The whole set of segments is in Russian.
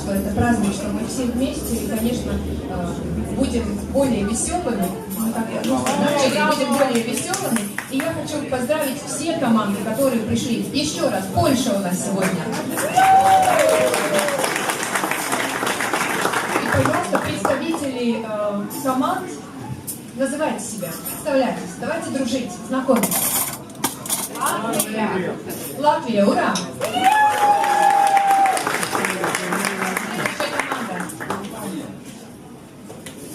что это праздник, что мы все вместе, и, конечно, будем более веселыми. Будем более веселыми. И я хочу поздравить все команды, которые пришли. Еще раз, Польша у нас сегодня. И, пожалуйста, представители команд, называйте себя, представляйтесь, давайте дружить, знакомиться. Латвия. Латвия, ура! Следующая команда.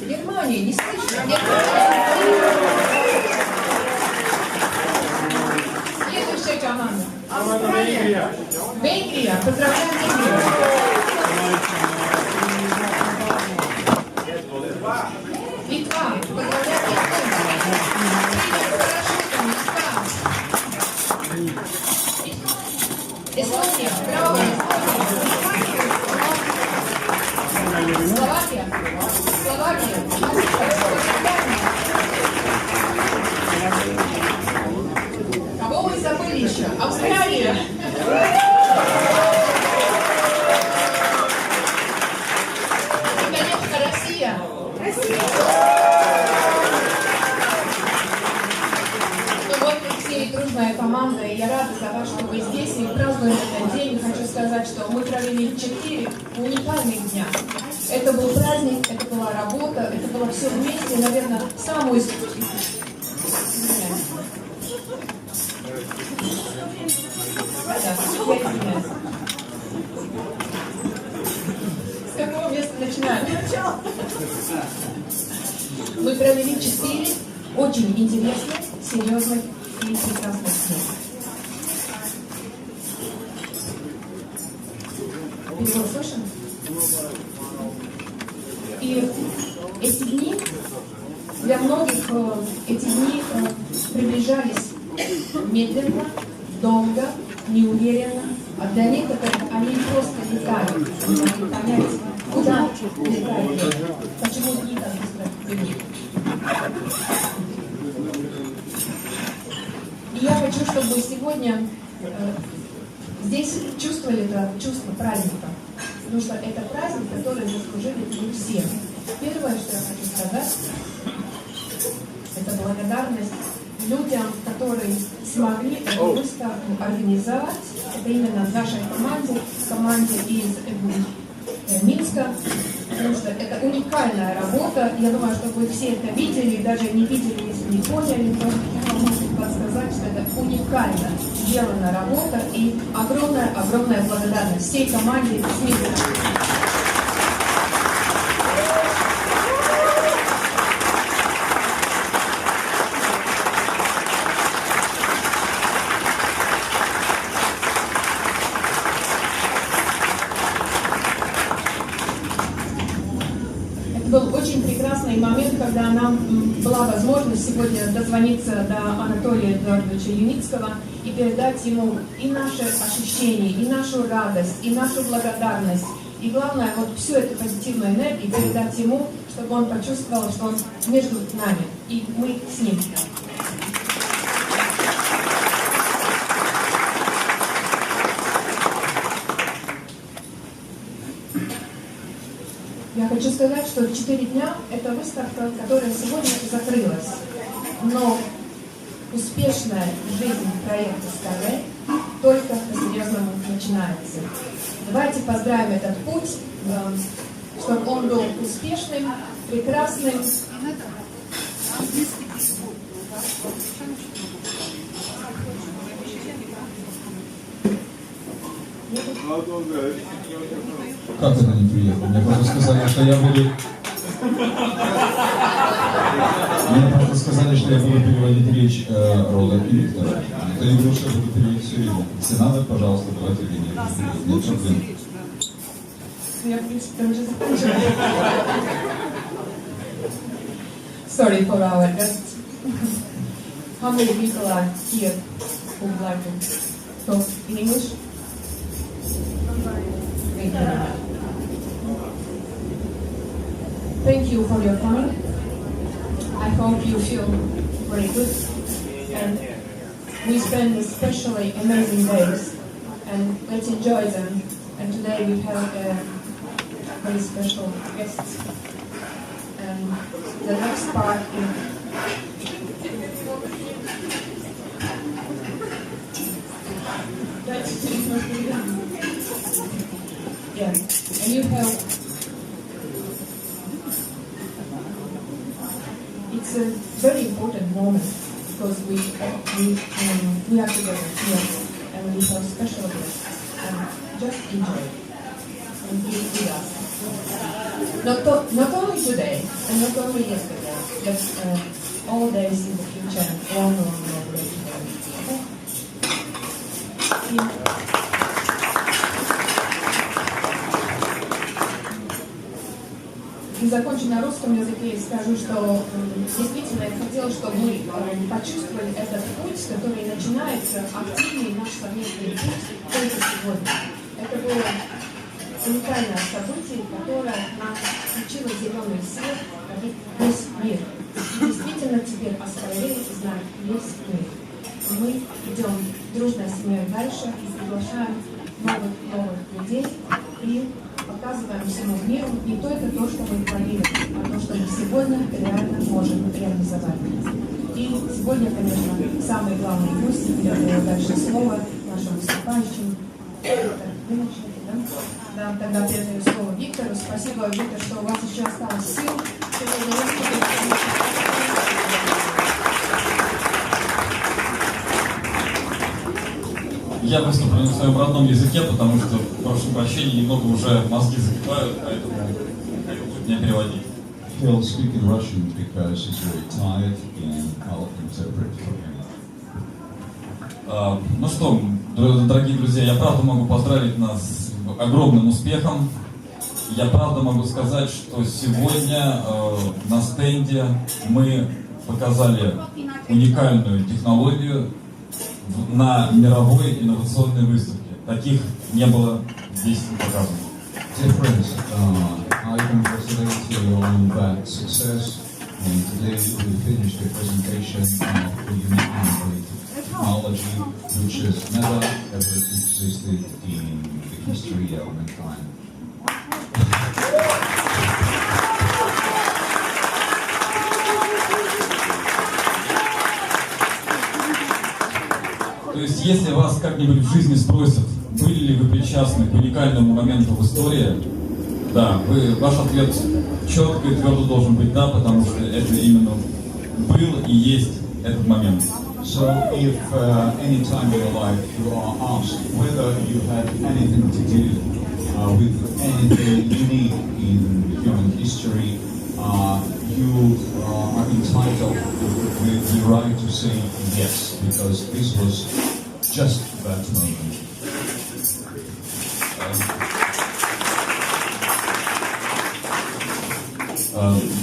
Германия, не слышно. Следующая команда. Австралия. Венгрия. Поздравляем Венгрию. Литва. Поздравляем Литву. Эстония. Браво, Эстония. Словакия. Словакия. Кого вы забыли еще? Австралия. И, конечно, Россия. Ну вот мы все дружная команда, и я рада за вас, что вы здесь и празднуем этот день. И хочу сказать, что мы провели 4 уникальных дня. Это был праздник, это была работа, это было все вместе, наверное, самую... С какого места начинаем? Мы провели 4 очень интересных, серьезных и прекрасных дней. Перевод слышен? И эти дни, для многих эти дни приближались медленно, долго, неуверенно, а для некоторых они просто летали, не могли понять, куда летают, почему дни так быстро бегут. И я хочу, чтобы вы сегодня здесь чувствовали это чувство праздника. Потому что это праздник, который заслужили мы все. Первое, что я хочу сказать, это благодарность людям, которые смогли эту выставку организовать. Это именно в нашей команде из Минска. Потому что это уникальная работа. Я думаю, что вы все это видели, даже не видели, если не поняли, то я могу подсказать, что это уникально сделана работа и огромная благодарность всей команде из Минска. Был очень прекрасный момент, когда нам была возможность сегодня дозвониться до Анатолия Эдуардовича Юницкого и передать ему и наши ощущения, и нашу радость, и нашу благодарность. И главное, вот всю эту позитивную энергию передать ему, чтобы он почувствовал, что он между нами, и мы с ним. Я хочу сказать, что 4 дня – это выставка, которая сегодня закрылась. Но успешная жизнь проекта SkyWay только по-серьезному начинается. Давайте поздравим этот путь, чтобы он был успешным, прекрасным. Как это не приехал? Мне просто сказали, что я буду... Мне просто сказали, что я буду переводить речь Рода и Виктора. Никто не говорил, что я буду переводить все время. Если надо, пожалуйста, давайте генерального. Нет проблем. Я, в принципе, уже закончила. Sorry for our guests. How many people are here who would like to talk in English? Thank you for your coming. I hope you feel very good. And we spend especially amazing days, and let's enjoy them. And today we have very special guests. And the next part yeah, and you have, it's a very important moment because we are together here and we have special guests, and just enjoy and be with us. Not only today and not only yesterday, but all days in the future and long later. И закончу на русском языке и скажу, что действительно я хотела, чтобы мы почувствовали этот путь, который начинается, активный наш совместный путь только сегодня. Это было уникальное событие, которое нам включило зеленый свет на весь мир. И действительно теперь Австралия знает весь мир. Мы идем дружной семьей дальше и приглашаем новых людей и показываем всему миру не только то, что мы творили, а то, что мы сегодня реально можем реализовать. И сегодня, конечно, самый главный гость, я даю дальше слово нашему выступающему. Вы начнете, да? Да, тогда передаю слово Виктору. Спасибо, Виктор, что у вас еще осталось сил. Я выступлю на своем родном языке, потому что, прошу прощения, немного уже мозги закипают, поэтому будет не переводить. He'll speak in Russian because he's very tired and I'll interpret for him. Ну что, дорогие друзья, я правда могу поздравить нас с огромным успехом. Я правда могу сказать, что сегодня на стенде мы показали уникальную технологию на мировой инновационной выставке. Таких не было здесь показано. Dear friends, I congratulate you on that success, and today we finished the presentation of a unique innovative technology which has never ever existed in the history of mankind. То есть, если вас как-нибудь в жизни спросят, были ли вы причастны к уникальному моменту в истории, да, ваш ответ четко и твердо должен быть да, потому что это именно был и есть этот момент. So, if any time in your life you are asked whether you had anything to do with anything unique in human history, you are entitled with the right to say yes, because this was just that moment.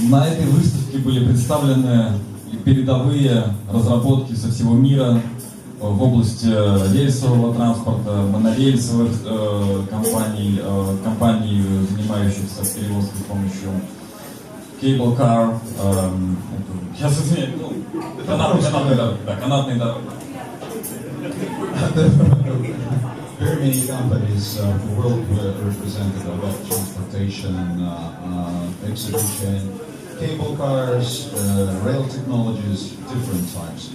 На этой выставке были представлены передовые разработки со всего мира в области рельсового транспорта, монорельсовых компаний, занимающихся перевозкой с помощью cable car, сейчас извиняюсь, канатные дороги. Very many companies who will represented about transportation, exhibition, cable cars, rail technologies, different types.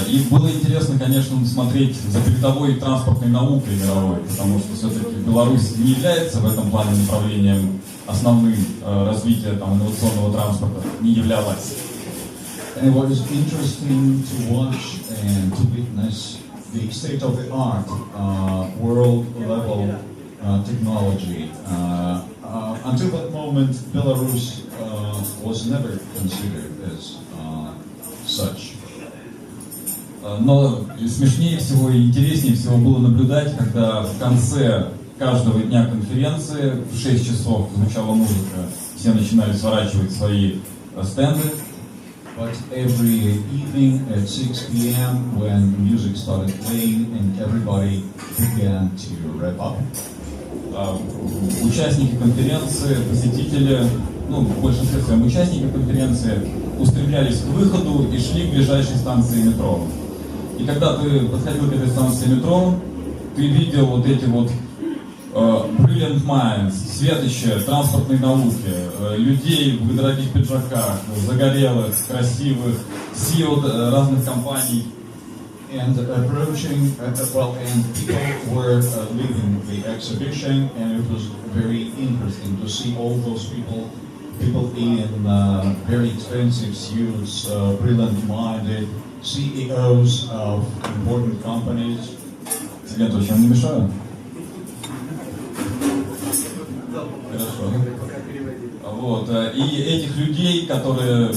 И было интересно, конечно, смотреть за передовой транспортной наукой мировой, потому что все-таки Беларусь не является в этом плане направлением основным развития инновационного транспорта, не являлась. And it was interesting to watch and to witness the state-of-the-art world-level technology. Until that moment, Belarus was never considered as such. Но смешнее всего и интереснее всего было наблюдать, когда в конце каждого дня конференции в 6 часов звучала музыка, все начинали сворачивать свои стенды. But every evening at 6 p.m. when music started playing and everybody began to wrap up. Участники конференции, посетители, в большинстве своем участники конференции устремлялись к выходу и шли к ближайшей станции метро. И когда ты подходил к этой станции метро, ты видел вот эти вот brilliant minds, светочи транспортной науки, людей в дорогих пиджаках, загорелых, красивых, CEO разных компаний. And approaching, and people were leaving the exhibition, and it was very interesting to see all those people in very expensive suits, brilliant-minded CEOs of important companies. Тебе точно не мешаю? Хорошо. Вот. И этих людей, которые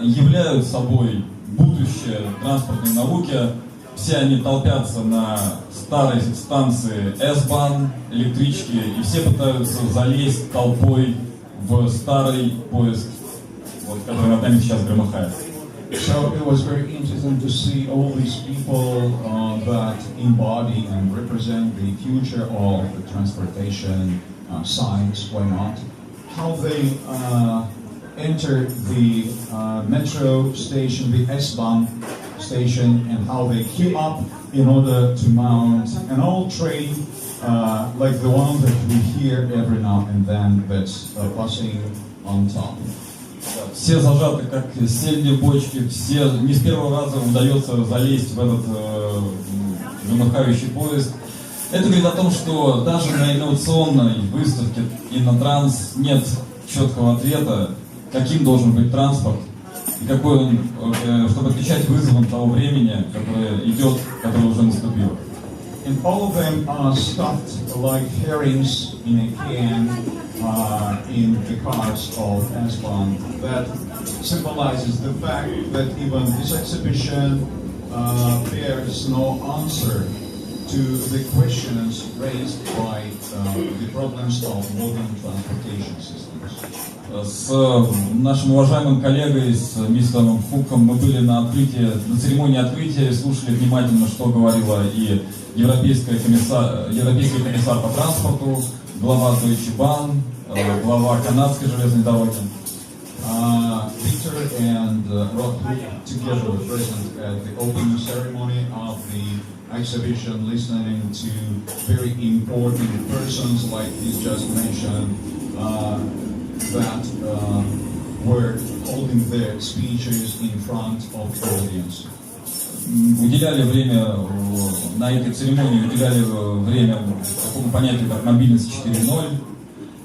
являют собой будущее транспортной науки, все они толпятся на старой станции S-Bahn, электрички, и все пытаются залезть толпой в старый поезд, вот, который над нами сейчас громыхает. So it was very interesting to see all these people that embody and represent the future of the transportation science, why not? How they enter the metro station, the S-Bahn station, and how they queue up in order to mount an old train like the one that we hear every now and then that's passing on top. Все зажаты, как сельди в бочке, все не с первого раза удается залезть в этот замыкающий поезд. Это говорит о том, что даже на инновационной выставке Innotrans нет четкого ответа, каким должен быть транспорт, и какой он, чтобы отвечать вызовам того времени, которое идет, которое уже наступило. And all of them are stuffed like herrings in a can in the cars of S-Bahn. That symbolizes the fact that even this exhibition bears no answer to the questions raised by the problems of modern transportation systems. С нашим уважаемым коллегой, с мистером Хуком, мы были на церемонии открытия и слушали внимательно, что говорила и европейский комиссар по транспорту, глава Deutsche Bahn, глава канадской железной дороги. Victor and Roda Huka together were present at the opening ceremony of the exhibition, listening to very important persons like he's just mentioned, that were holding their speeches in front of the audience. Уделяли время на этой церемонии, такому понятию, как мобильность 4.0,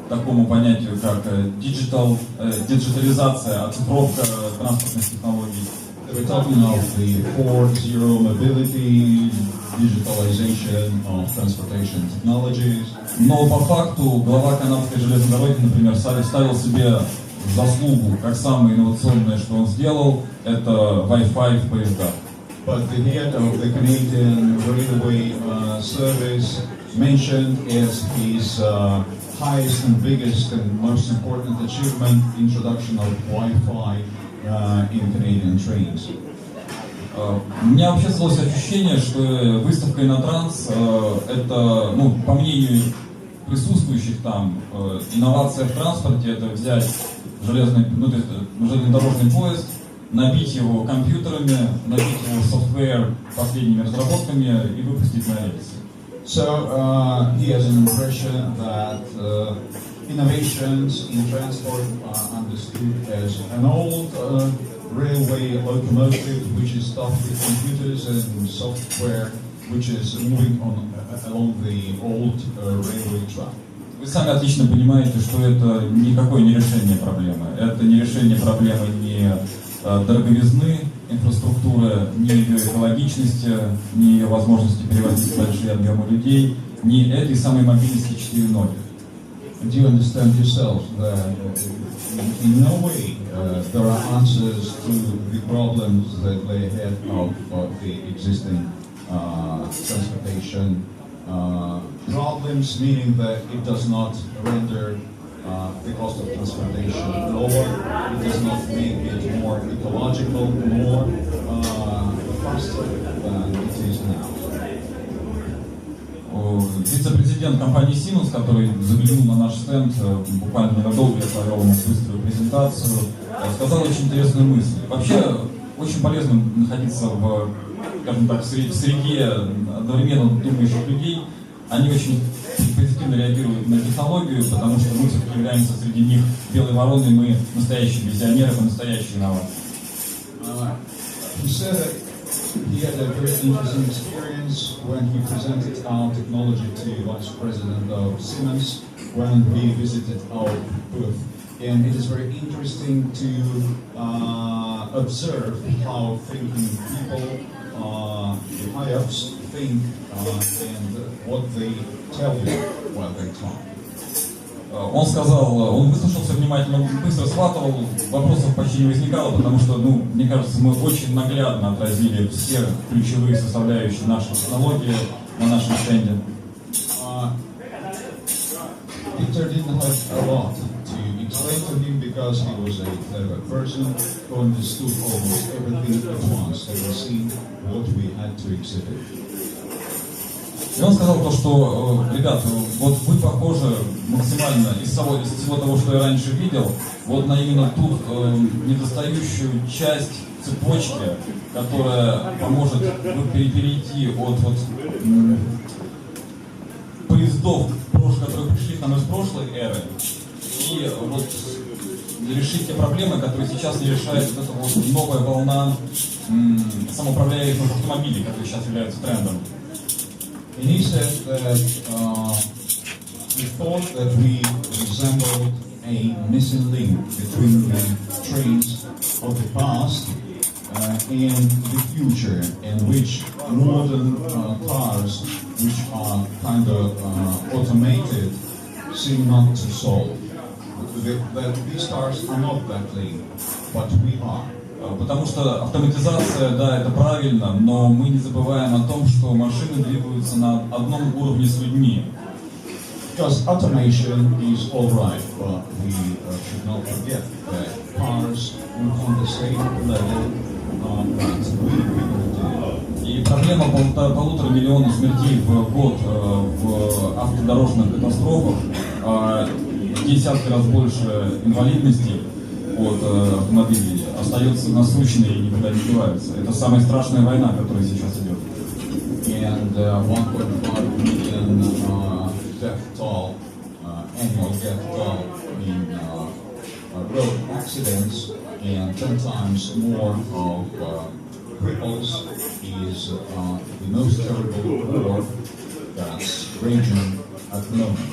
такому понятию, как диджитализация, оцифровка транспортных технологий. We're talking of the 4.0 mobility, digitalization of transportation technologies. Но по факту глава канадской железной дороги, например, ставил себе заслугу, как самое инновационное, что он сделал, это Wi-Fi в поездах. But the head of the Canadian Railway Service mentioned as his highest and biggest and most important achievement, introduction of Wi-Fi in Canadian trains. У меня вообще сложилось ощущение, что выставка Innotrans это, по мнению присутствующих там, инновация в транспорте, это взять железнодорожный поезд, набить его компьютерами, набить его софтвер последними разработками и выпустить на рельсы. So he has an impression that innovations in transport are understood as an old railway locomotive which is stuffed with computers and software which is moving along the old railway track. Вы сами отлично понимаете, что это никакое не решение проблемы. Это не решение проблемы ни дороговизны инфраструктуры, ни ее экологичности, ни ее возможности перевозить большие объемы людей, ни этой самой мобильности 4.0. Do you understand yourself that in no way there are answers to the problems that lay ahead of the existing transportation problems, meaning that it does not render the cost of transportation lower, it does not make it more ecological, more faster than it is now. Вице-президент компании Siemens, который заглянул на наш стенд, буквально ненадолго я провел ему быструю презентацию, сказал очень интересную мысль. Вообще, очень полезно находиться в, скажем так, в среде одновременно думающих людей. Они очень активно реагируют на технологию, потому что мы все-таки являемся среди них белой вороной, мы настоящие визионеры, мы настоящие инноваторы. He said that he had a very interesting experience when he presented our technology to Vice President of Siemens when he visited our booth. And it is very interesting to observe how thinking people, the high-ups, think and what they tell you while they talk. Он сказал, он выслушался внимательно, быстро схватывал, вопросов почти не возникало, потому что, мне кажется, мы очень наглядно отразили все ключевые составляющие нашей технологии на нашем стенде. Victor didn't have a lot to explain to him because he was a clever person who understood almost everything at once, having seen what we had to exhibit. И он сказал то, что, ребята, вот вы похожи максимально из всего того, что я раньше видел, вот на именно ту недостающую часть цепочки, которая поможет перейти от поездов, которые пришли к нам из прошлой эры, и вот решить те проблемы, которые сейчас не решает вот эта вот новая волна самоуправляемых автомобилей, которые сейчас являются трендом. And he said that he thought that we resembled a missing link between the trains of the past and the future, in which modern cars, which are kind of automated, seem not to solve. That these cars are not that link, but we are. Потому что автоматизация, да, это правильно, но мы не забываем о том, что машины двигаются на одном уровне с людьми. Because automation is all right, but we should not forget that cars are on the same level that we people do. И проблема 1,5 миллиона смертей в год в автодорожных катастрофах, в десятки раз больше инвалидностей от автомобилей остается насущной и никуда не девается. Это самая страшная война, которая сейчас идет. And 1.5 million death toll, annual death toll in road accidents, and 10 times more of cripples is the most terrible war that's raging at the moment.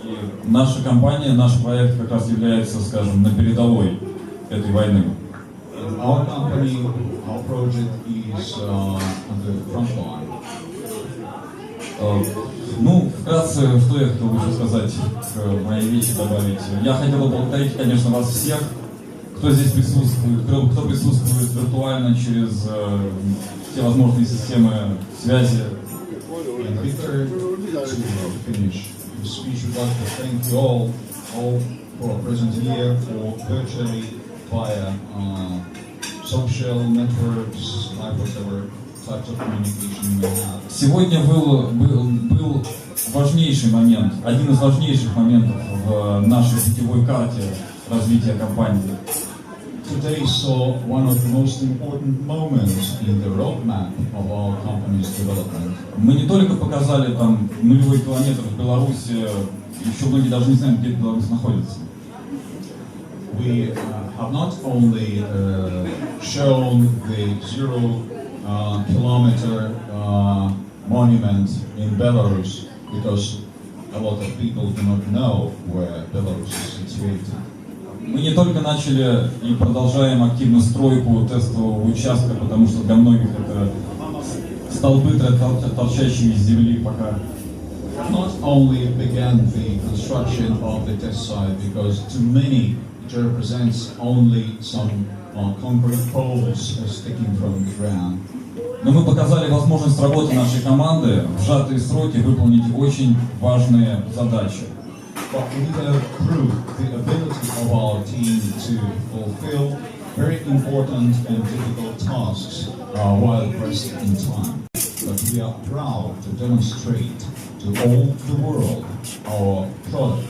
И наша компания, наш проект как раз является, скажем, на передовой этой войны. Our company, our project is on the front line. Вкратце, что я хотел еще сказать к моей речи добавить. Я хотел бы поблагодарить, конечно, вас всех, кто здесь присутствует, кто присутствует виртуально через все возможные системы связи. And Victor, to finish his speech, would like to thank you all who are present here, for virtually via social networks, like whatever types of communication we have. Сегодня был важнейший момент, один из важнейших моментов в нашей путевой карте развития компании. Today saw one of the most important moments in the roadmap of our company's development. Мы не только показали там нулевой километр в Беларуси, еще многие даже не знают, где Беларусь находится. We have not only shown the 0 kilometer monument in Belarus, because a lot of people do not know where Belarus is situated. Мы не только начали и продолжаем активно стройку тестового участка, потому что для многих это столбы, торчащие из земли пока. Not only began the construction of the test site, because to many it represents only some concrete poles sticking from the ground. Но мы показали возможность работы нашей команды в сжатые сроки выполнить очень важные задачи. But we have proved the ability of our team to fulfill very important and difficult tasks while pressed in time. But we are proud to demonstrate to all the world our product,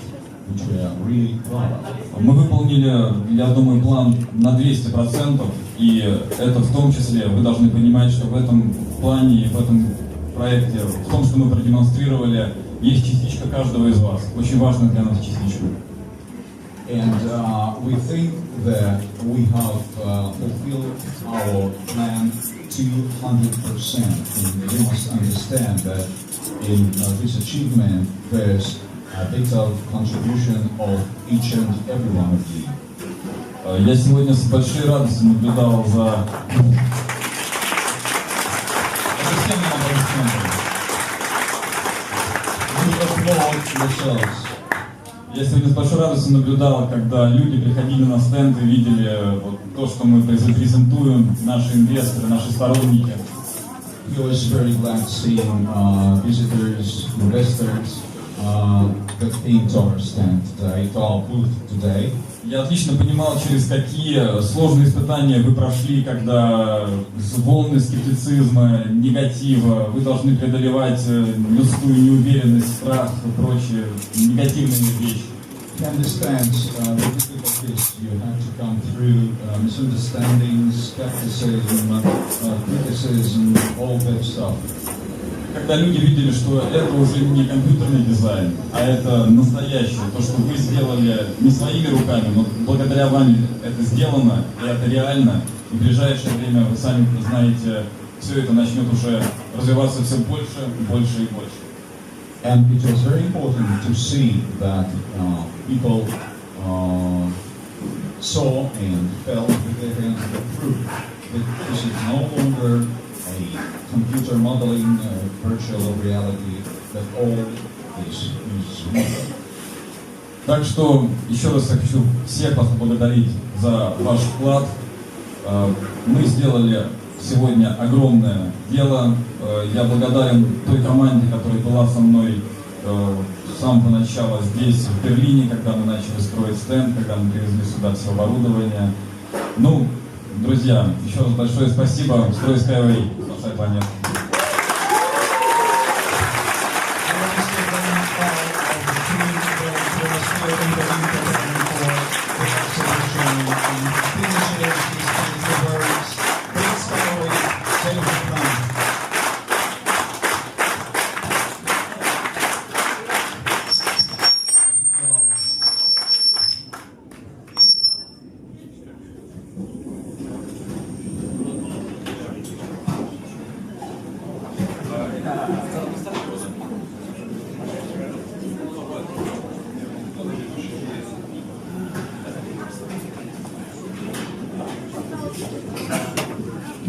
which we are really proud of. Мы выполнили, я думаю, план на 200%, и это в том числе, вы должны понимать, что в этом плане и в этом проекте, в том, что мы продемонстрировали, есть частичка каждого из вас. Очень важная для нас частичка. And we think that we have fulfilled our plan 200%. And you must understand that in this achievement, there's a vital contribution of each and every one of you. Я сегодня с большой радостью наблюдал за... Я сегодня с большой радостью наблюдал, когда люди приходили на стенд и видели вот то, что мы презентуем, наши инвесторы, наши сторонники. He was very glad seeing visitors, investors that came to our stand today, to our booth today. Я отлично понимал, через какие сложные испытания вы прошли, когда волны скептицизма, негатива, вы должны преодолевать людскую неуверенность, страх и прочие негативные вещи. He understands the difficulties you have to come through, misunderstandings, skepticism, criticism, all that stuff. Когда люди видели, что это уже не компьютерный дизайн, а это настоящее, то, что вы сделали не своими руками, но благодаря вам это сделано, и это реально, и в ближайшее время, вы сами знаете, все это начнет уже развиваться все больше, больше и больше. And it was very important to see that people saw and felt with their hands the proof that this is no longer a computer modeling, virtual reality, that all this is real. Так что еще раз я хочу всех вас поблагодарить за ваш вклад. Мы сделали сегодня огромное дело. Я благодарен той команде, которая была со мной с самого начала здесь, в Берлине, когда мы начали строить стенд, когда мы привезли сюда все оборудование. Ну, друзья, еще раз большое спасибо. Строй SkyWay, спасай планету.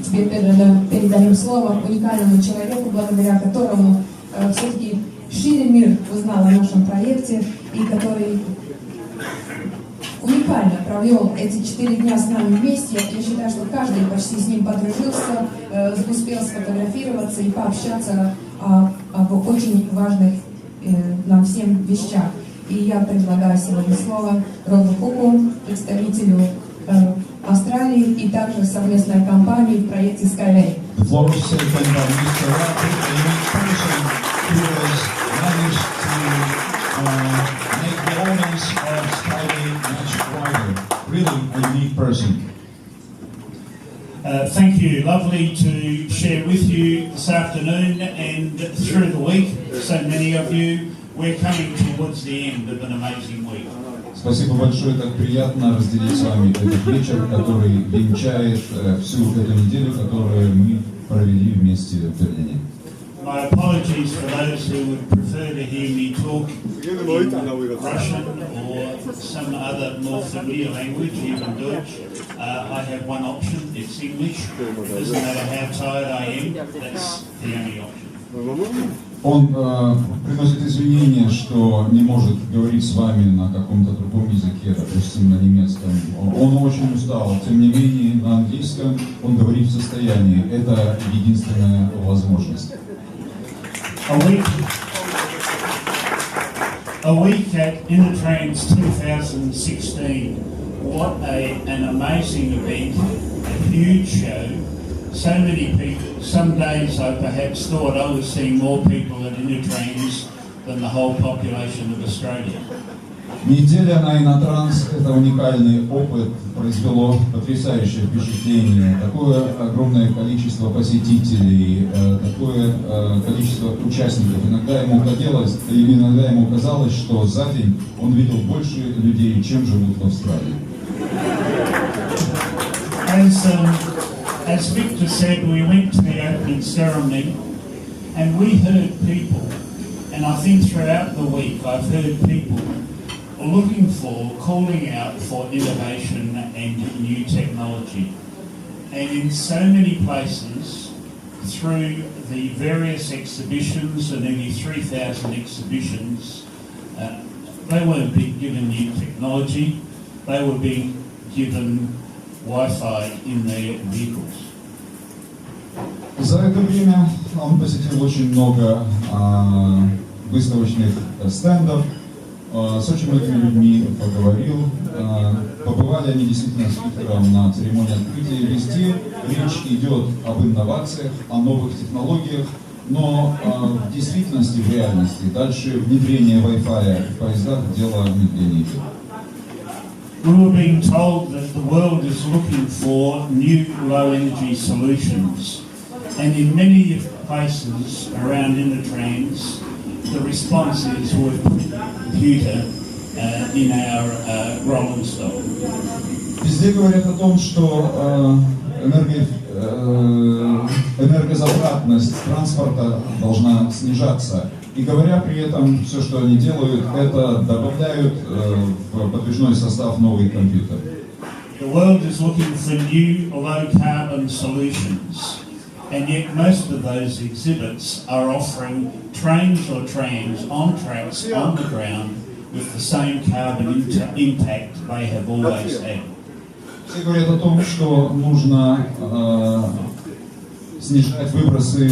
Теперь передаем слово уникальному человеку, благодаря которому все-таки шире мир узнал о нашем проекте и который уникально провел эти 4 дня с нами вместе. Я считаю, что каждый почти с ним подружился, успел сфотографироваться и пообщаться об очень важных нам всем вещах. И я предлагаю сегодня слово Роду Хуку, представителю Австралии и также совместной компании в проекте SkyWay. The floor is taken by Mr. Rafi, a unique person who has managed to make the audience of SkyWay much wider. Really a unique person. Thank you. Lovely to share with you this afternoon and through the week. So many of you, we're coming towards the end of an amazing week. Спасибо большое, так приятно разделить с вами этот вечер, который венчает всю эту неделю, которую мы провели вместе в Берлине. My apologies for those who would prefer to hear me talk in Russian or some other more familiar language, even Deutsch. I have one option, it's English. It doesn't matter how tired I am, that's the only option. Он приносит извинения, что не может говорить с вами на каком-то другом языке, допустим, на немецком. Он очень устал, тем не менее, на английском он говорит в состоянии. Это единственная возможность. A week at Innotrans 2016. What an amazing event, a huge show. So many people. Some days I perhaps thought I was seeing more people at Innotrans than the whole population of Australia. Неделя на Innotrans – это уникальный опыт, произвело потрясающее впечатление. Такое огромное количество посетителей, такое количество участников. Иногда ему казалось, что за день он видел больше людей, чем живут в Австралии. As Victor said, we went to the opening ceremony and we heard people, and I think throughout the week I've heard people calling out for innovation and new technology. And in so many places, through the various exhibitions, and nearly 3,000 exhibitions, they weren't being given new technology, they were being given Wi-Fi in their vehicles. За это время он посетил очень много выставочных стендов, с очень многими людьми поговорил. Побывали они действительно с Виктором на церемонии открытия. Везде речь идет об инновациях, о новых технологиях, но в действительности, в реальности, дальше внедрение Wi-Fi в поездах дело внедрения идет. We were being told that the world is looking for new low-energy solutions, and in many places around Innotrans, the response is we've put a computer in our rolling stock. Везде говорят о том, что энергозатратность транспорта должна снижаться. И говоря при этом, все, что они делают, это добавляют в подвижной состав новый компьютер. The world is looking for new low-carbon solutions, and yet most of those exhibits are offering trains or trams on tracks on the ground with the same carbon impact they have always had. Все говорят о том, что нужно снижать выбросы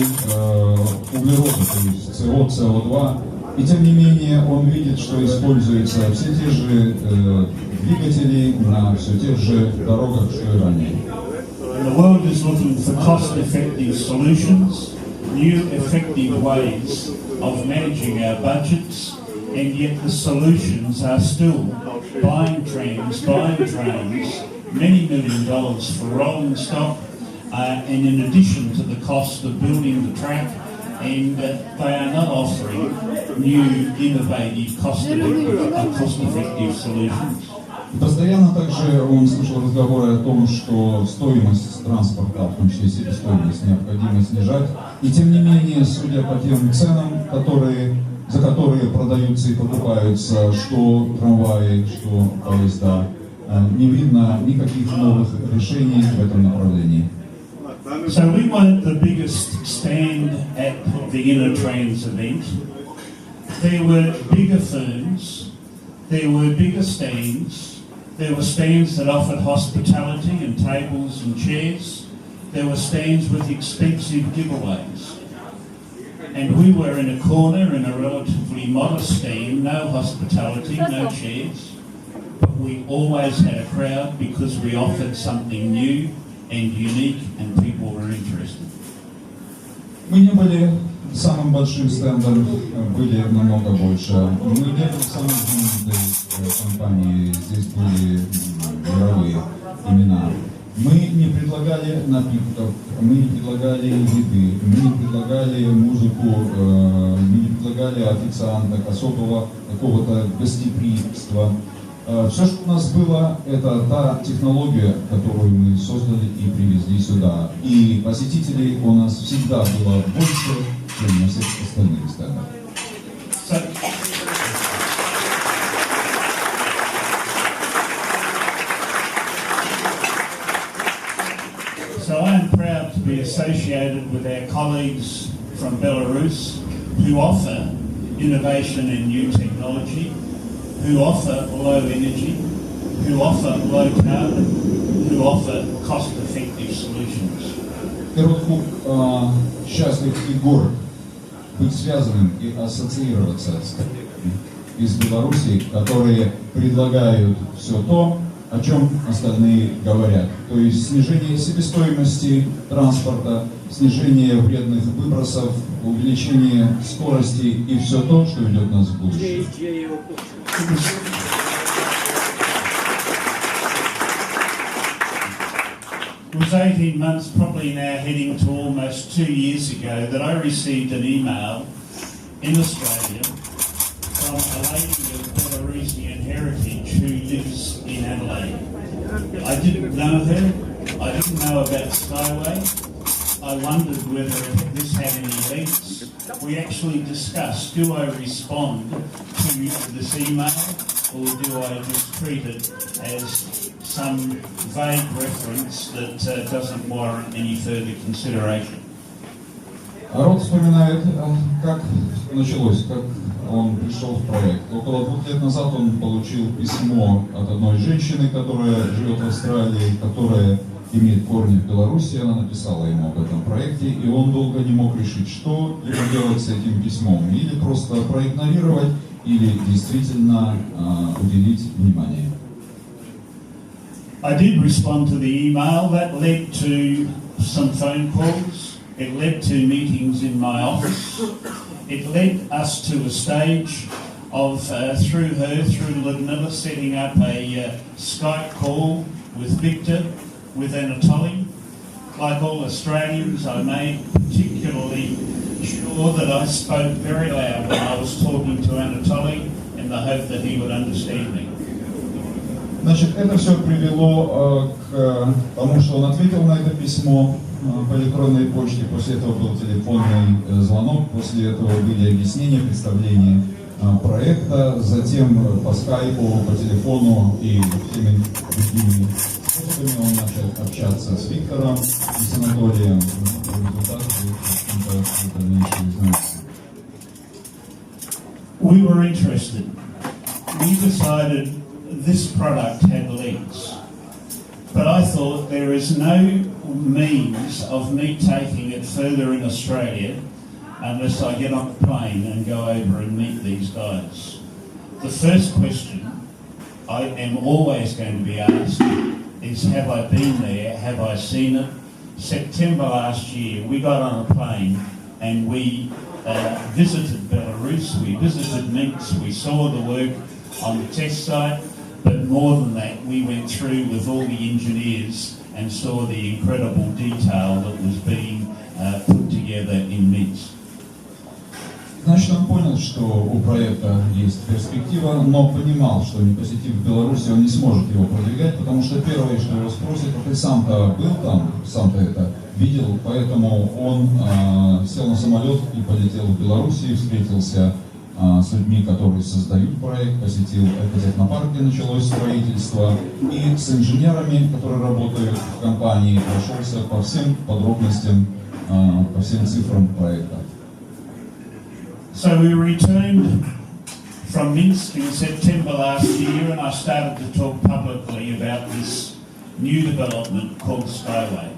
углерода, то есть СО, СО2. И тем не менее он видит, что используются все те же двигатели на все тех же дорогах, что и ранее. The world is looking for cost-effective solutions, new effective ways of managing our budgets, and yet the solutions are still buying trams, buying trains, many $1 million for rolling stock, and in addition to the cost of building the track, and they are not offering new, innovative, cost-effective solutions. Постоянно также он слышал разговоры о том, что стоимость транспорта, в том числе себестоимость, необходимо снижать. И тем не менее, судя по тем ценам, за которые продаются и покупаются что трамваи, что поезда, не видно никаких новых решений в этом направлении. So we weren't the biggest stand at the Innotrans event. There were bigger firms, there were bigger stands, there were stands that offered hospitality and tables and chairs, there were stands with expensive giveaways. And we were in a corner in a relatively modest stand, no hospitality, no chairs, but we always had a crowd because we offered something new and unique, and people were interested. Мы не были самым большим стендом, были намного больше. Мы не были самой знаменитой компанией, здесь были мировые имена. Мы не предлагали напитков, мы не предлагали еды, мы не предлагали музыку, мы не предлагали официанток, особого какого-то гостеприимства. Все, что у нас было, это та технология, которую мы создали и привезли сюда. И посетителей у нас всегда было больше, чем на всех остальных стендах. So I am proud to be associated with our colleagues from Belarus who offer innovation and new technology, who offer low energy, who offer low carbon, who offer cost-effective solutions. Род Хук счастлив и горд быть связанным и ассоциироваться с коллегами из Беларуси, которые предлагают все то, о чем остальные говорят. То есть снижение себестоимости транспорта, снижение вредных выбросов, увеличение скорости и все то, что ведет нас в будущее. It was 18 months, probably now heading to almost 2 years ago, that I received an email in Australia from a lady of Belarusian heritage who lives in Adelaide. I didn't know her. I didn't know about SkyWay. I wondered whether this had any legs. We actually discussed, do I respond to this email or do I just treat it as some vague reference that doesn't warrant any further consideration? Род вспоминает, как началось, как он пришел в проект. Около 2 лет назад он получил письмо от одной женщины, которая живет в Австралии, которая имеет корни в Беларуси. Она написала ему об этом проекте, и он долго не мог решить, что ему делать с этим письмом. Или просто проигнорировать, или действительно уделить внимание. I did respond to the email. That led to some phone calls. It led to meetings in my office. It led us to a stage of, through Ludmilla, setting up a Skype call with Victor, with Anatoly. Like all Australians, I made particularly sure that I spoke very loud when I was talking to Anatoly in the hope that he would understand me. Значит, это все привело к тому, что он ответил на это письмо по электронной почте, после этого был телефонный звонок, после этого были объяснения, представления проекта, затем по скайпу, по телефону и всеми другими способами он начал общаться с Виктором и с Анатолием. We were interested. We decided this product had legs. But I thought there is no means of me taking it further in Australia unless I get on a plane and go over and meet these guys. The first question I am always going to be asked is, have I been there? Have I seen it? September last year, we got on a plane and we visited Belarus, we visited Minsk, we saw the work on the test site, but more than that, we went through with all the engineers and saw the incredible detail that was being put together in Minsk. Значит, он понял, что у проекта есть перспектива, но понимал, что не посетив Беларусь, он не сможет его продвигать, потому что первое, что его спросят, ты сам-то был там, сам-то это видел, поэтому он сел на самолет и полетел в Беларусь, встретился с людьми, которые создают проект, посетил экотехнопарк, где началось строительство, и с инженерами, которые работают в компании, прошелся по всем подробностям, по всем цифрам проекта. So we returned from Minsk in September last year, and I started to talk publicly about this new development called SkyWay.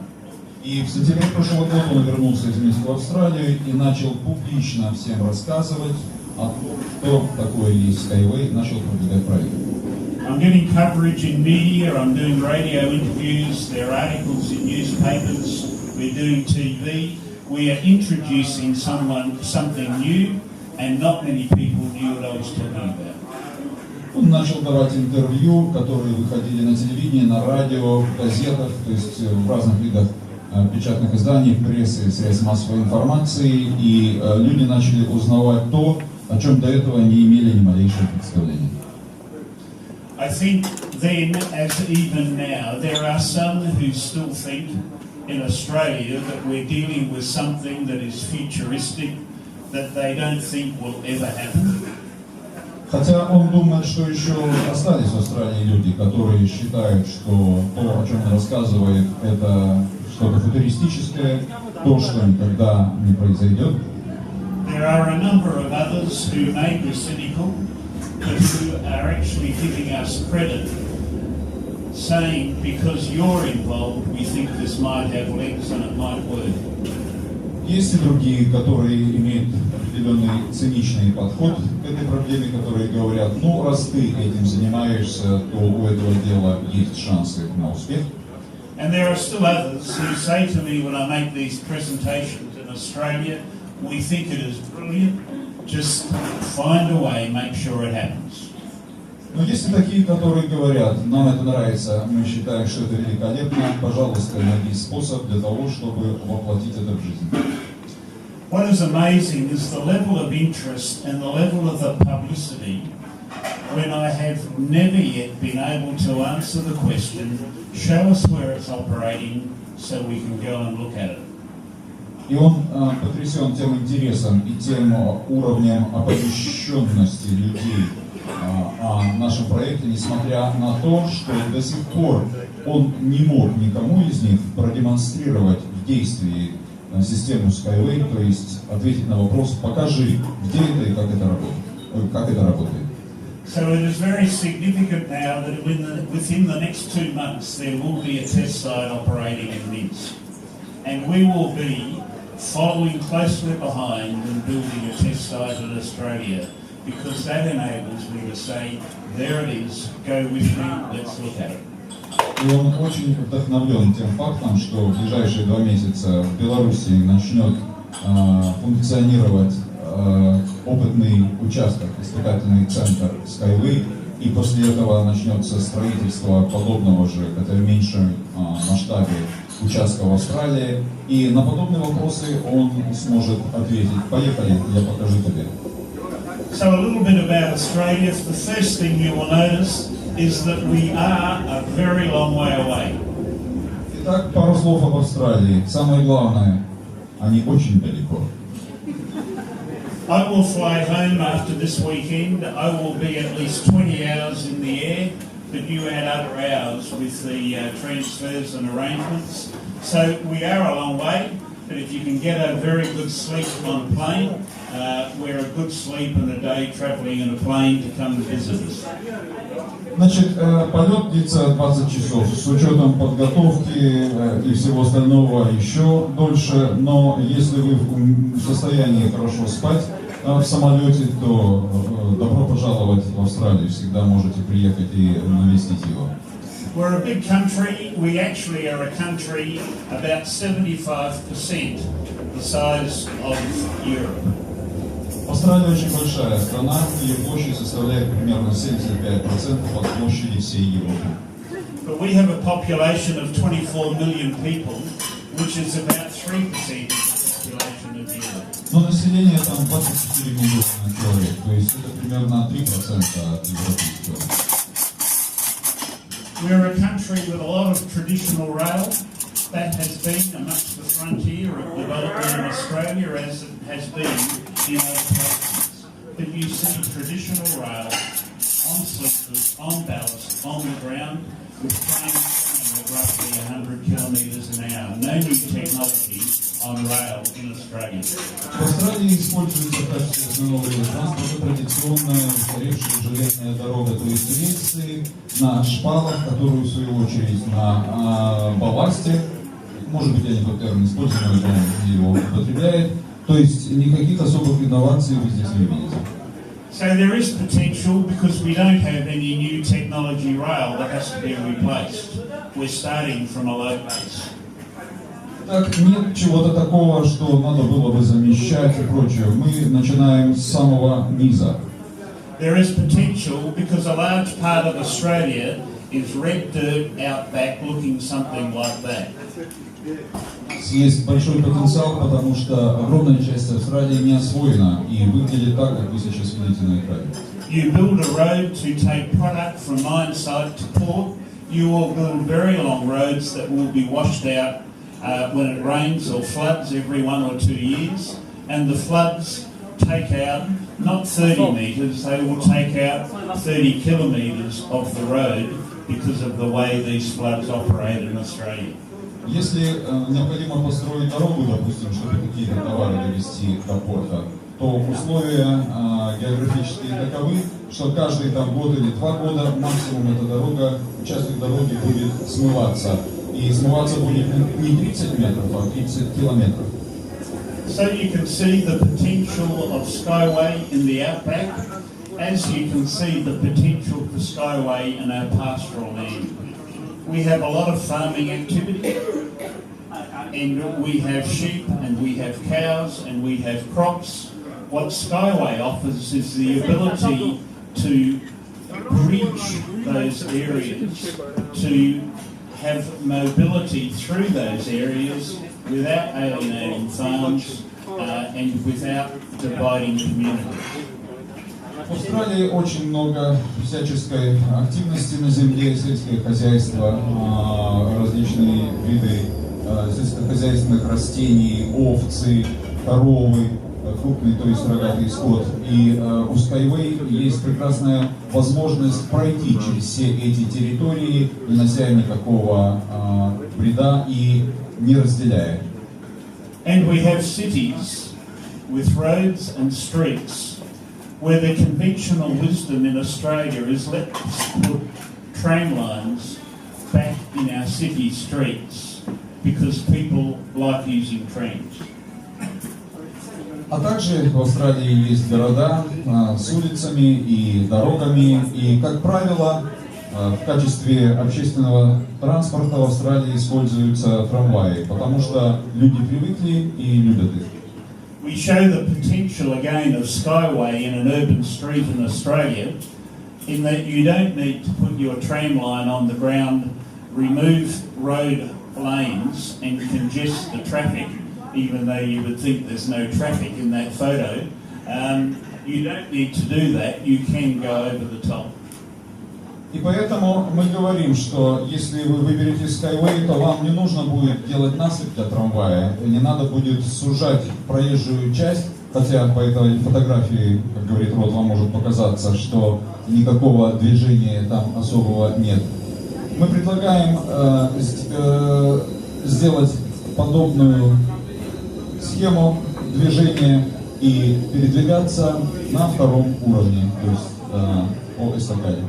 И в сентябре прошлого года он вернулся из Минска в Австралию и начал публично всем рассказывать о том, что такое есть SkyWay, начал продвигать проект. I'm getting coverage in media, I'm doing radio interviews, there are articles in newspapers, we're doing TV, we are introducing something new, and not many people knew what I was talking about. Он начал давать интервью, которые выходили на телевидении, на радио, в газетах, то есть в разных видах печатных изданий, прессы, средств массовой информации, и люди начали узнавать то, о чем до этого не имели ни малейшего представления. I think then, as even now, there are some who still think in Australia that we're dealing with something that is futuristic, that they don't think will ever happen. Хотя он думает, что еще остались в Австралии люди, которые считают, что то, о чем он рассказывает, это что-то футуристическое, то, что никогда не произойдет. There are a number of others who may be cynical, but who are actually giving us credit, saying because you're involved, we think this might have legs and it might work. Есть и другие, которые имеют определенный циничный подход к этой проблеме, которые говорят, ну, раз ты этим занимаешься, то у этого дела есть шансы на успех. And there are still others who say to me when I make these presentations in Australia, we think it is brilliant, just find a way, make sure it happens. Но есть и такие, которые говорят, нам это нравится, мы считаем, что это великолепно, пожалуйста, найди способ для того, чтобы воплотить это в жизнь. What is amazing is the level of interest and the level of the publicity when I have never yet been able to answer the question, show us where it's operating so we can go and look at it. И он потрясен тем интересом и тем уровнем оповещенности людей о нашем проекте, несмотря на то, что до сих пор он не мог никому из них продемонстрировать в действии систему SkyWay, то есть ответить на вопрос, покажи, где это и как это работает. So it is very significant now that within the next 2 months there will be a test site operating in Minsk. And we will be following closely behind and building a test site in Australia, because that enables me to say, there it is, go with me, let's look at it. И он очень вдохновлен тем фактом, что в ближайшие 2 месяца в Беларуси начнет функционировать опытный участок, испытательный центр SkyWay, и после этого начнется строительство подобного же, хотя в меньшем масштабе, участка в Австралии, и на подобные вопросы он сможет ответить. Поехали, я покажу тебе. So a little bit about Australia. The first thing you will notice is that we are a very long way away. Итак, пару слов об Австралии. Самое главное, они очень далеко. I will fly home after this weekend. I will be at least 20 hours in the air, but you add other hours with the transfers and arrangements. So we are a long way, but if you can get a very good sleep on a plane, we're a good sleep and a day travelling in a plane to come and visit us. Значит, полет длится 20 часов, с учетом подготовки и всего остального еще дольше, но если вы в состоянии хорошо спать в самолете, то добро пожаловать в Австралию, всегда можете приехать и навестить его. We're a big country. We actually are a country about 75% the size of Europe. Австралия очень большая страна, ее площадь составляет примерно 75% от площади всей Европы. But we have a population of 24 million people, which is about 3% of the population of Europe. Но население там 24 миллиона человек, то есть это примерно 3% от европейского. We're a country with a lot of traditional rail. That has been amongst the frontier of development in Australia, as it has been in other places. But you see traditional rail on sleepers, on ballast, on the ground, with trains going at roughly 100 kilometres an hour. No new technology on rail in Australia. В Австралии используется в качестве основного вида транспорта традиционная устаревшая железная дорога, то есть рельсы на шпалах, которые в свою очередь на балласте. Может быть, я не тот термин использую, но он его употребляет. То есть никаких особых инноваций вы здесь не видите. So there is potential because we don't have any new technology rail that has to be replaced. We're starting from a low base. Так, нет чего-то такого, что надо было бы замещать и прочее. Мы начинаем с самого низа. There is potential because a large part of Australia is red dirt outback looking something like that. Есть большой потенциал, потому что огромная часть Австралии не освоена и выглядит так, как вы сейчас видите на экране. You build a road to take product from mine site to port. You will build very long roads that will be washed out when it rains or floods every 1 or 2 years. And the floods take out not 30 metres, they will take out 30 kilometres of the road because of the way these floods operate in Australia. Если необходимо построить дорогу, допустим, чтобы какие-то товары довести до порта, то условия географические таковы, что каждый там год или 2 года максимум эта дорога, участок дороги будет смываться. И смываться будет не 30 метров, а 30 километров. So you can see the potential of SkyWay in the outback, as you can see the potential for SkyWay in our pastoral land. We have a lot of farming activity, and we have sheep, and we have cows, and we have crops. What SkyWay offers is the ability to bridge those areas to have mobility through those areas without alienating farms and without dividing communities. В Австралии очень много всяческой активности на земле, сельское хозяйство, различные виды сельскохозяйственных растений, овцы, коровы, крупный, то есть рогатый скот. И у SkyWay есть прекрасная возможность пройти через все эти территории, не нося никакого вреда и не разделяя. And we have cities with roads and streets where the conventional wisdom in Australia is let's put tram lines back in our city streets because people like using trams. А также в Австралии есть города с улицами и дорогами, и, как правило, в качестве общественного транспорта в Австралии используются трамваи, потому что люди привыкли и любят их. We show the potential again of SkyWay in an urban street in Australia, in that you don't need to put your tram line on the ground, remove road lanes and congest the traffic, even though you would think there's no traffic in that photo. You don't need to do that, you can go over the top. И поэтому мы говорим, что если вы выберете SkyWay, то вам не нужно будет делать насыпь для трамвая, не надо будет сужать проезжую часть, хотя по этой фотографии, как говорит Род, вам может показаться, что никакого движения там особого нет. Мы предлагаем сделать подобную схему движения и передвигаться на втором уровне, то есть по эстакаде.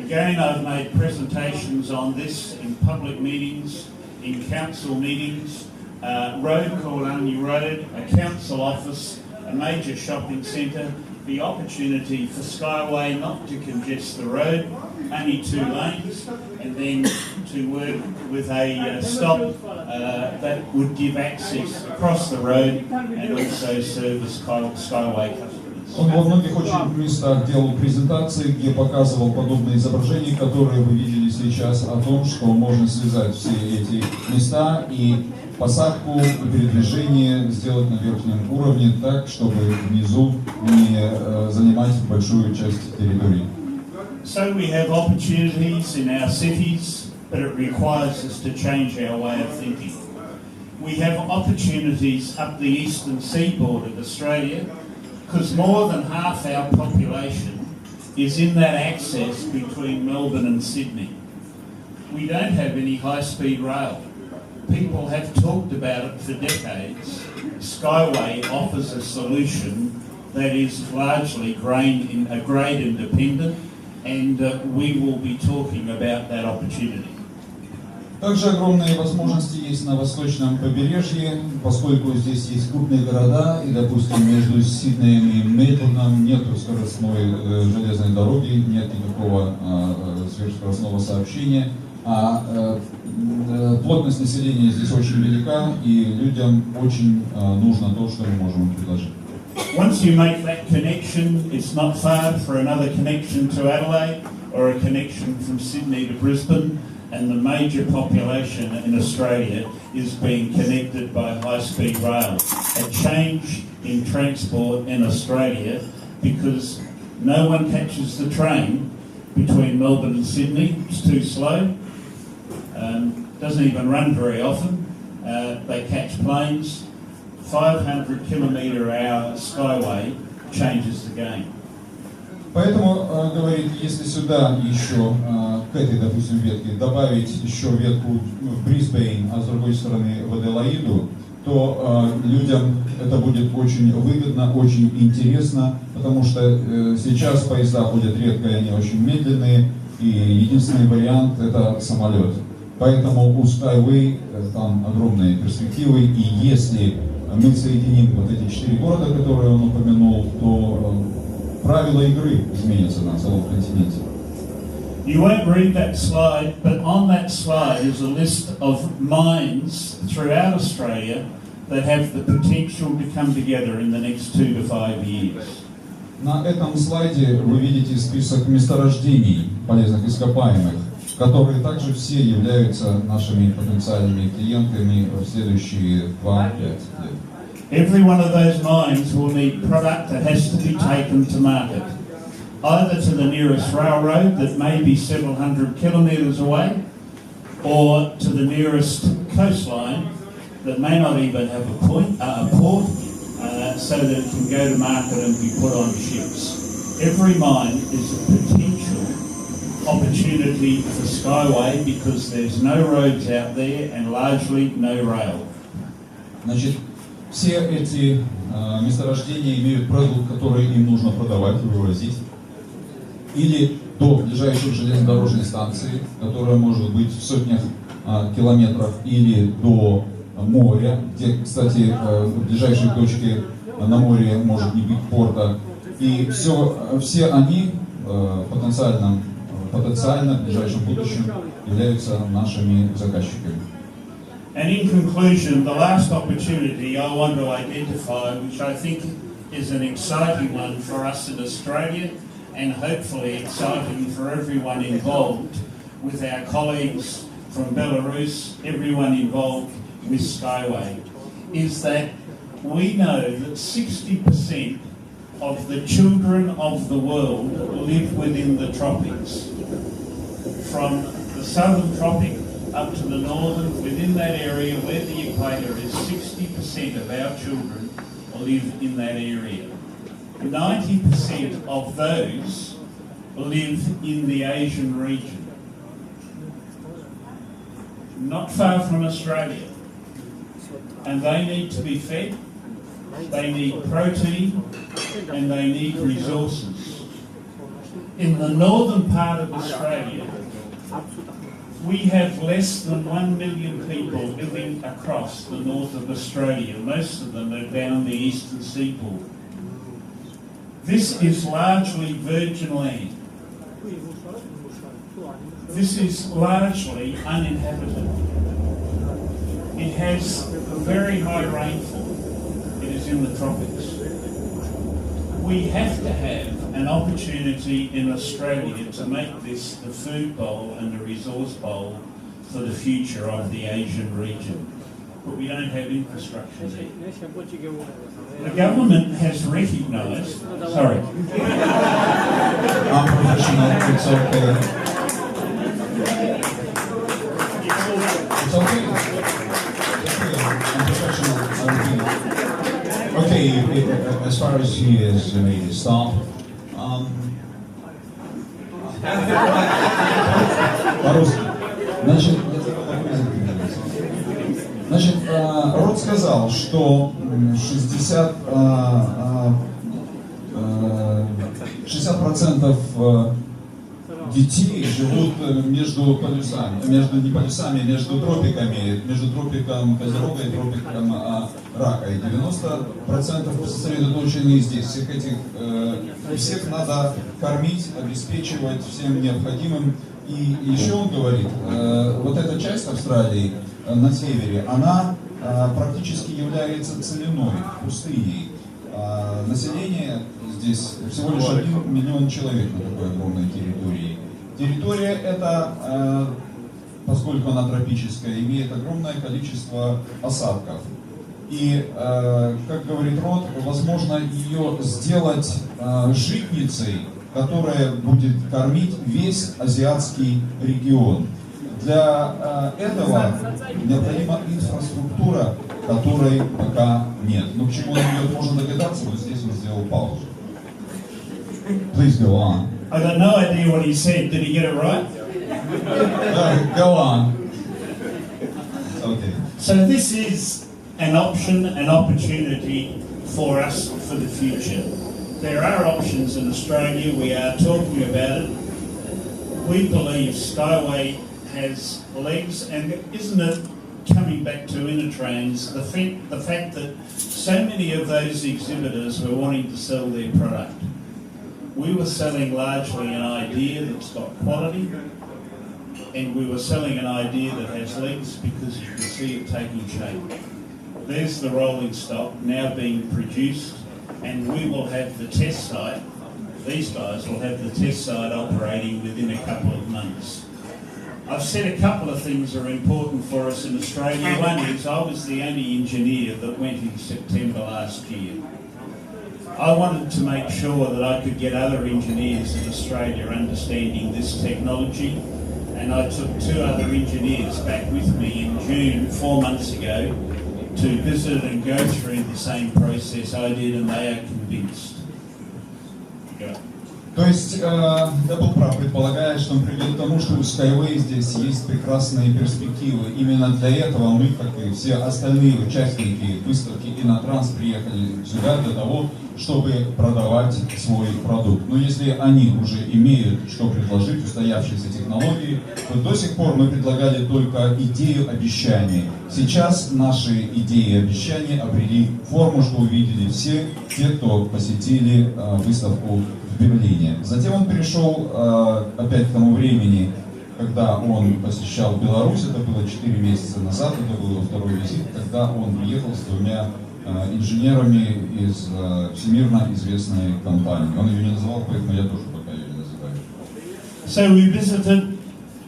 Again, I've made presentations on this in public meetings, in council meetings, road called Unny Road, a council office, a major shopping centre, the opportunity for SkyWay not to congest the road, only 2 lanes, and then to work with a stop that would give access across the road and also service SkyWay customers. Он во многих очень местах делал презентации, где показывал подобные изображения, которые вы видели сейчас, о том, что можно связать все эти места и посадку и передвижение сделать на верхнем уровне так, чтобы внизу не занимать большую часть территории. So we have opportunities in our cities, but it requires us to change our way of thinking. We have opportunities up the eastern seaboard of Australia, because more than half our population is in that access between Melbourne and Sydney. We don't have any high-speed rail. People have talked about it for decades. SkyWay offers a solution that is largely grade independent, and we will be talking about that opportunity. Также огромные возможности есть на восточном побережье, поскольку здесь есть крупные города, и, допустим, между Сиднеем и Мельбурном нет скоростной железной дороги, нет никакого сверхскоростного сообщения, а плотность населения здесь очень велика, и людям очень нужно то, что мы можем предложить. Once you make that connection, it's not far for another connection to Adelaide or a connection from Sydney to Brisbane. And the major population in Australia is being connected by high-speed rail. A change in transport in Australia because no one catches the train between Melbourne and Sydney. It's too slow. Doesn't even run very often. They catch planes. 500 km/h SkyWay changes the game. Поэтому, говорит, если сюда еще, к этой, допустим, ветке, добавить еще ветку в Брисбейн, а с другой стороны в Аделаиду, то людям это будет очень выгодно, очень интересно, потому что сейчас поезда ходят редко, и они очень медленные, и единственный вариант это самолет. Поэтому у SkyWay там огромные перспективы, и если мы соединим вот эти 4 города, которые он упомянул, то правила игры изменятся на целом континенте. You won't read that slide, but on that slide is a list of mines throughout Australia that have the potential to come together in the next 2 to 5 years. На этом слайде вы видите список месторождений полезных ископаемых, которые также все являются нашими потенциальными клиентами в следующие 2-5 лет. Every one of those mines will need product that has to be taken to market, either to the nearest railroad that may be several hundred kilometres away, or to the nearest coastline that may not even have a port, so that it can go to market and be put on ships. Every mine is a potential opportunity for SkyWay because there's no roads out there and largely no rail. Значит, все эти месторождения имеют продукт, который им нужно продавать, вывозить, или до ближайшей железнодорожной станции, которая может быть в сотнях километров, или до моря, где, кстати, в ближайшей точке на море может не быть порта. И все они потенциально в ближайшем будущем являются нашими заказчиками. And in conclusion, the last opportunity I want to identify, which I think is an exciting one for us in Australia, and hopefully exciting for everyone involved, with our colleagues from Belarus, everyone involved with SkyWay, is that we know that 60% of the children of the world live within the tropics. From the southern tropic up to the northern, within that area where the equator is, 60% of our children live in that area. 90% of those live in the Asian region, not far from Australia. And they need to be fed, they need protein, and they need resources. In the northern part of Australia, we have less than 1 million people living across the north of Australia. Most of them are down the eastern seaboard. This is largely virgin land. This is largely uninhabited. It has very high rainfall. It is in the tropics. We have to have an opportunity in Australia to make this the food bowl and the resource bowl for the future of the Asian region. But we don't have infrastructure there. The government has recognised... Sorry. I'm professional, it's okay. It's okay. I'm professional, okay, as far as he has made a stop, Значит, Род сказал, что 60% детей живут между полюсами, не полюсами, между тропиками, между тропиком Козерога и тропиком Рака. И 90% сосредоточены здесь. Всех надо кормить, обеспечивать всем необходимым. И еще он говорит, вот эта часть Австралии на севере, она практически является целиной, пустыней. Население здесь всего лишь 1 миллион человек на такой огромной территории. Территория эта, поскольку она тропическая, имеет огромное количество осадков. И, как говорит Род, возможно ее сделать житницей, которая будет кормить весь азиатский регион. Для этого необходима инфраструктура, которой пока нет. Но к чему он идет, можно догадаться, вот здесь он сделал паузу. Please go on. I got no idea what he said. Did he get it right? Go on. Okay. So this is an option, an opportunity for us for the future. There are options in Australia. We are talking about it. We believe SkyWay has legs, and isn't it coming back to Innotrans, the fact that so many of those exhibitors were wanting to sell their product. We were selling largely an idea that's got quality, and we were selling an idea that has legs because you can see it taking shape. There's the rolling stock now being produced and we will have the test site. These guys will have the test site operating within a couple of months. I've said a couple of things are important for us in Australia. One is I was the only engineer that went in September last year. I wanted to make sure that I could get other engineers in Australia understanding this technology, and I took 2 other engineers back with me in June 4 months ago to visit and go through the same process I did, and they are convinced. Go. То есть я был прав, предполагая, что он приведет к тому, что у SkyWay здесь есть прекрасные перспективы. Именно для этого мы, как и все остальные участники выставки Innotrans, приехали сюда для того, чтобы продавать свой продукт. Но если они уже имеют что предложить, устоявшиеся технологии, то до сих пор мы предлагали только идею обещаний. Сейчас наши идеи и обещания обрели форму, что увидели все те, кто посетили выставку в Берлине. Затем он перешел опять к тому времени, когда он посещал Беларусь, это было 4 месяца назад, это был его второй визит, когда он приехал с 2 инженерами из всемирно известной компании. Он ее не называл, поэтому я тоже пока ее не называю. So we visited,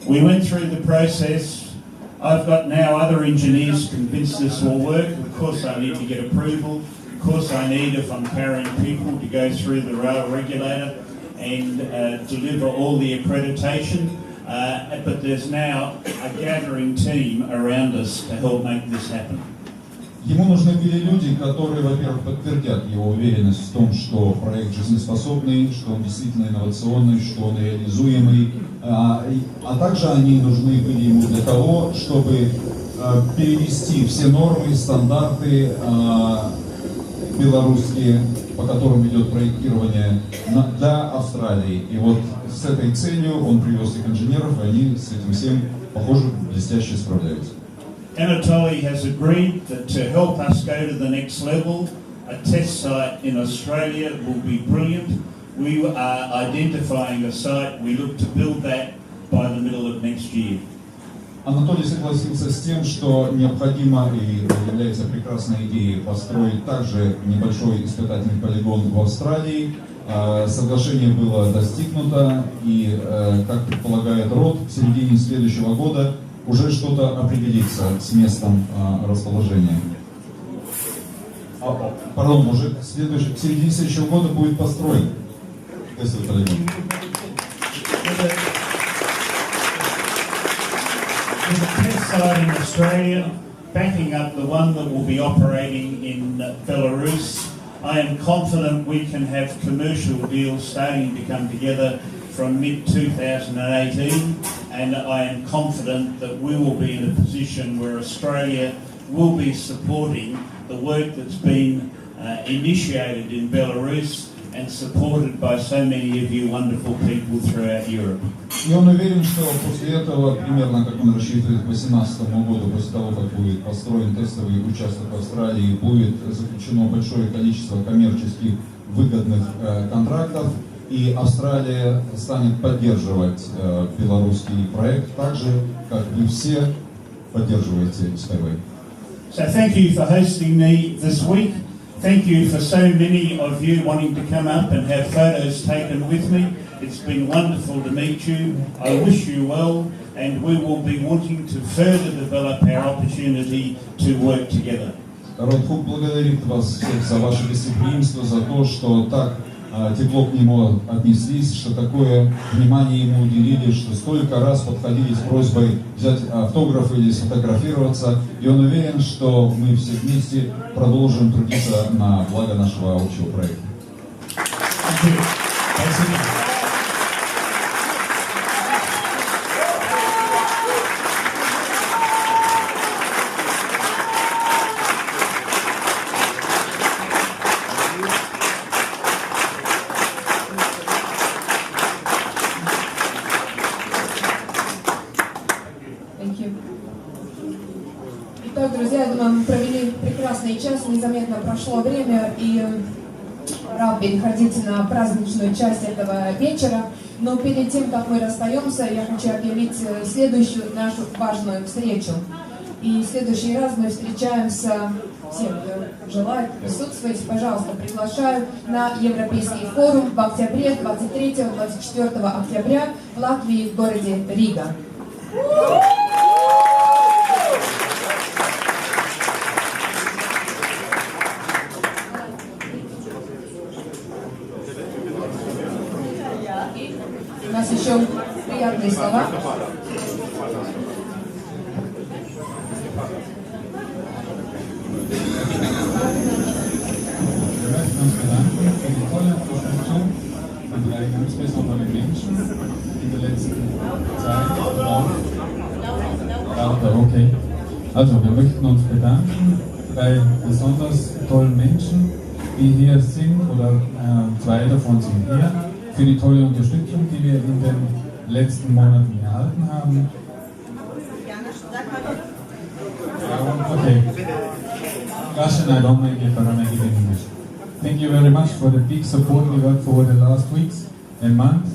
we went through the process. I've got now other engineers convinced this will work. Of course I need to get approval. Of course I need, if I'm carrying people, to go through the rail regulator and deliver all the accreditation. But there's now a gathering team around us to help make this happen. Ему нужны были люди, которые, во-первых, подтвердят его уверенность в том, что проект жизнеспособный, что он действительно инновационный, что он реализуемый, а также они нужны были ему для того, чтобы перевести все нормы, стандарты белорусские, по которым идет проектирование, для Австралии. И вот с этой целью он привез их инженеров, и они с этим всем, похоже, блестяще справляются. Итоги has agreed that to help us go to the next level, a test site in Australia will be brilliant. We are identifying a site. We look to build that by the middle of next year. Анатолий согласился с тем, что необходимо и является прекрасной идеей построить также небольшой испытательный полигон в Австралии. Соглашение было достигнуто, и, как предполагает РОД, в середине следующего года уже что-то определится с местом расположения. Пардон, уже в середине следующего года будет построен тестовый полигон. There's a test site in Australia, backing up the one that will be operating in Belarus. I am confident we can have commercial deals starting to come together from mid-2018, and I am confident that we will be in a position where Australia will be supporting the work that's been initiated in Belarus and supported by so many of you wonderful people throughout Europe. И он уверен, что после этого, примерно как он рассчитывает к 2018 году, после того, как будет построен тестовый участок в Австралии, будет заключено большое количество коммерческих выгодных контрактов, и Австралия станет поддерживать белорусский проект так же, как вы все поддерживаете SkyWay. So thank you for hosting me this week. Thank you for so many of you wanting to come up and have photos taken with me. It's been wonderful to meet you. I wish you well, and we will be wanting to further develop our opportunity to work together. Род Хук благодарит вас всех за ваше гостеприимство, за то, что так тепло к нему отнеслись, что такое внимание ему уделили, что столько раз подходили с просьбой взять автограф или сфотографироваться. И он уверен, что мы все вместе продолжим трудиться на благо нашего общего проекта. Спасибо. Итак, друзья, я думаю, мы провели прекрасный час, незаметно прошло время, и пора переходить на праздничную часть этого вечера. Но перед тем, как мы расстаемся, я хочу объявить следующую нашу важную встречу. И в следующий раз мы встречаемся всех, кто желает присутствовать, пожалуйста, приглашаю на Европейский форум в октябре, 23-24 октября в Латвии, в городе Рига. У нас еще приятные слова. Okay. Also, wir möchten uns bedanken für drei besonders tollen Menschen, die hier sind, oder zwei davon sind hier, für die tolle Unterstützung, die wir in den letzten Monaten erhalten haben. Okay. Russian, I don't make it, but I make it in English. Thank you very much for the big support we got for the last weeks and month.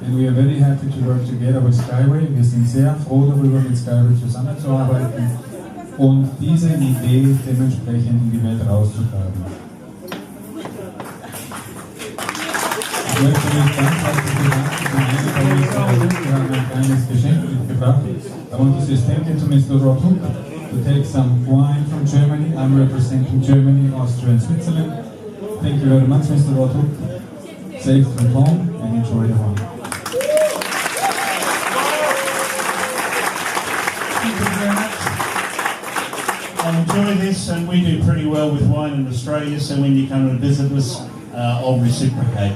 And we are very happy to work together with SkyWay. Wir sind sehr froh darüber, mit SkyWay zusammenzuarbeiten und diese Idee dementsprechend in die Welt rauszutragen. Ich möchte mich ganz herzlich bedanken für die wir haben ein kleines Geschenk mitgebracht. I want to say thank you to Mr. Roda Huka to take some wine from Germany. I'm representing Germany, Austria and Switzerland. Thank you very much, Mr. Roda Huka. Safe trip home and enjoy the home. I enjoy this, and we do pretty well with wine in Australia, so when you come and visit us, I'll reciprocate.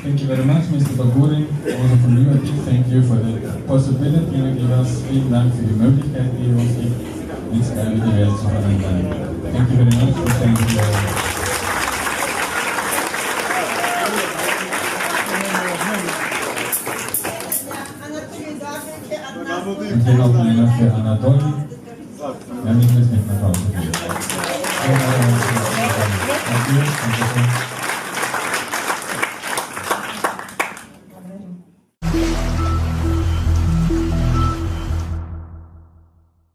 Thank you very much, Mr. Barburi. Also from you, thank you for the possibility you give us. Vielen Dank für die Möglichkeit, die ihr uns gibt, mit SkyWay die Welt zu verändern. Thank you very much for changing the world. Und hier noch einer für Anatoli. Ja, nicht mit nach Hause gehen. Danke.